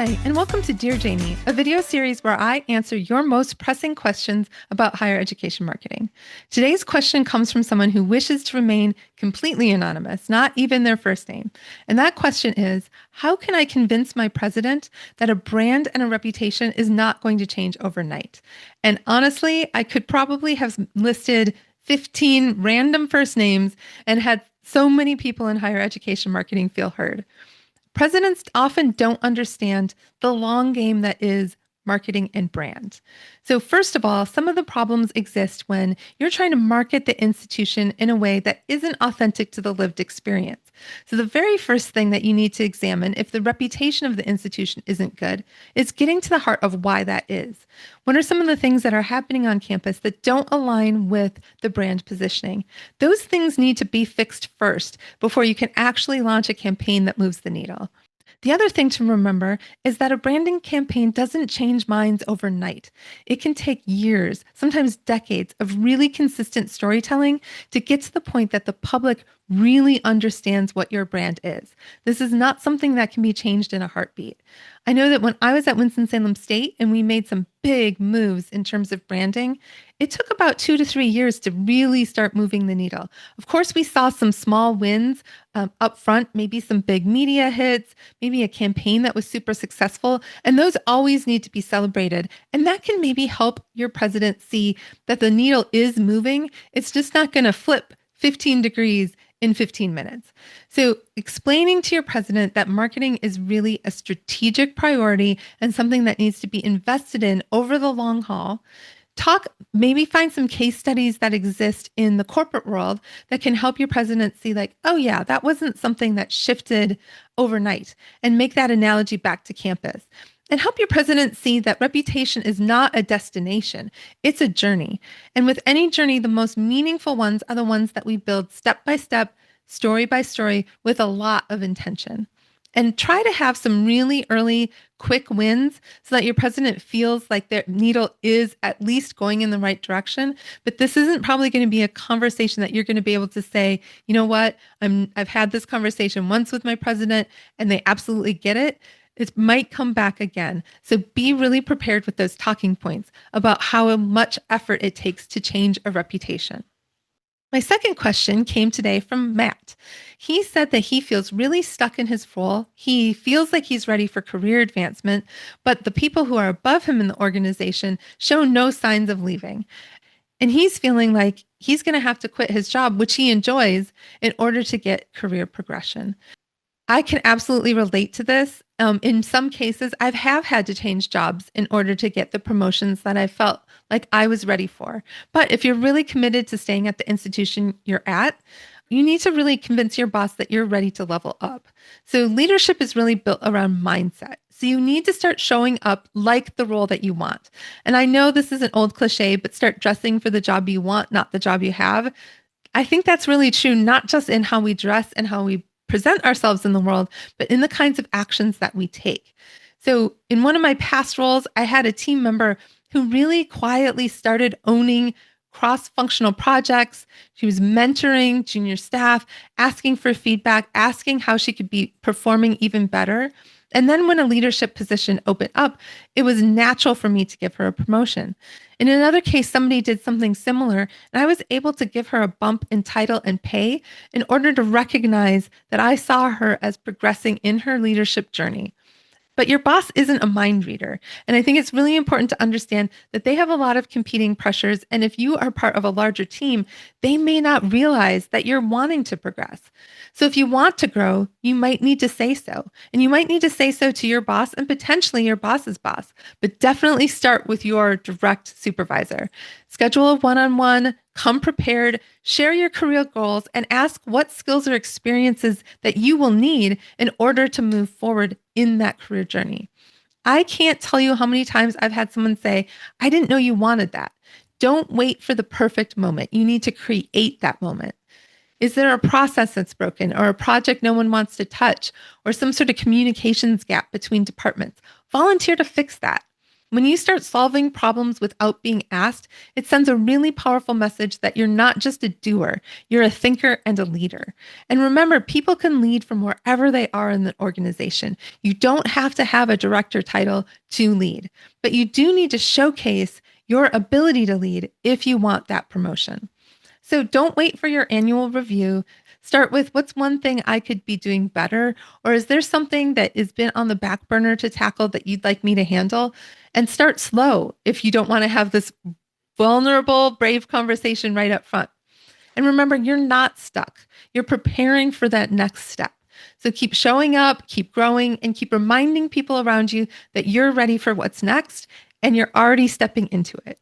Hi, and welcome to Dear Jaime, a video series where I answer your most pressing questions about higher education marketing. Today's question comes from someone who wishes to remain completely anonymous, not even their first name. And that question is, how can I convince my president that a brand and a reputation is not going to change overnight? And honestly, I could probably have listed 15 random first names and had so many people in higher education marketing feel heard. Presidents often don't understand the long game that is marketing and brand. So, first of all, some of the problems exist when you're trying to market the institution in a way that isn't authentic to the lived experience. So, the very first thing that you need to examine if the reputation of the institution isn't good is getting to the heart of why that is. What are some of the things that are happening on campus that don't align with the brand positioning? Those things need to be fixed first before you can actually launch a campaign that moves the needle. The other thing to remember is that a branding campaign doesn't change minds overnight. It can take years, sometimes decades, of really consistent storytelling to get to the point that the public really understands what your brand is. This is not something that can be changed in a heartbeat. I know that when I was at Winston-Salem State and we made some big moves in terms of branding, it took about 2 to 3 years to really start moving the needle. Of course, we saw some small wins up front, maybe some big media hits, maybe a campaign that was super successful, and those always need to be celebrated. And that can maybe help your president see that the needle is moving. It's just not going to flip 15 degrees in 15 minutes. So explaining to your president that marketing is really a strategic priority and something that needs to be invested in over the long haul. Maybe find some case studies that exist in the corporate world that can help your president see like, oh yeah, that wasn't something that shifted overnight, and make that analogy back to campus. And help your president see that reputation is not a destination, it's a journey. And with any journey, the most meaningful ones are the ones that we build step by step, story by story, with a lot of intention. And try to have some really early, quick wins so that your president feels like their needle is at least going in the right direction. But this isn't probably going to be a conversation that you're going to be able to say, you know what, I've had this conversation once with my president and they absolutely get it. It might come back again. So be really prepared with those talking points about how much effort it takes to change a reputation. My second question came today from Matt. He said that he feels really stuck in his role. He feels like he's ready for career advancement, but the people who are above him in the organization show no signs of leaving. And he's feeling like he's going to have to quit his job, which he enjoys, in order to get career progression. I can absolutely relate to this. In some cases, I have had to change jobs in order to get the promotions that I felt like I was ready for. But if you're really committed to staying at the institution you're at, you need to really convince your boss that you're ready to level up. So leadership is really built around mindset. So you need to start showing up like the role that you want. And I know this is an old cliche, but start dressing for the job you want, not the job you have. I think that's really true, not just in how we dress and how we present ourselves in the world, but in the kinds of actions that we take. So in one of my past roles, I had a team member who really quietly started owning cross-functional projects. She was mentoring junior staff, asking for feedback, asking how she could be performing even better. And then when a leadership position opened up, it was natural for me to give her a promotion. In another case, somebody did something similar, and I was able to give her a bump in title and pay in order to recognize that I saw her as progressing in her leadership journey. But your boss isn't a mind reader. And I think it's really important to understand that they have a lot of competing pressures. And if you are part of a larger team, they may not realize that you're wanting to progress. So if you want to grow, you might need to say so. And you might need to say so to your boss and potentially your boss's boss. But definitely start with your direct supervisor. Schedule a one-on-one, come prepared, share your career goals, and ask what skills or experiences that you will need in order to move forward in that career journey. I can't tell you how many times I've had someone say, I didn't know you wanted that. Don't wait for the perfect moment. You need to create that moment. Is there a process that's broken, or a project no one wants to touch, or some sort of communications gap between departments? Volunteer to fix that. When you start solving problems without being asked, it sends a really powerful message that you're not just a doer, you're a thinker and a leader. And remember, people can lead from wherever they are in the organization. You don't have to have a director title to lead, but you do need to showcase your ability to lead if you want that promotion. So don't wait for your annual review. Start with what's one thing I could be doing better? Or is there something that has been on the back burner to tackle that you'd like me to handle? And start slow if you don't want to have this vulnerable, brave conversation right up front. And remember, you're not stuck. You're preparing for that next step. So keep showing up, keep growing, and keep reminding people around you that you're ready for what's next and you're already stepping into it.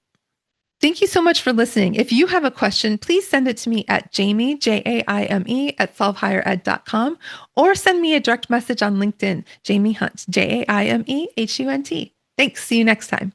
Thank you so much for listening. If you have a question, please send it to me at Jaime, Jaime, at solvehighered.com, or send me a direct message on LinkedIn, Jaime Hunt, Jaimehunt. Thanks. See you next time.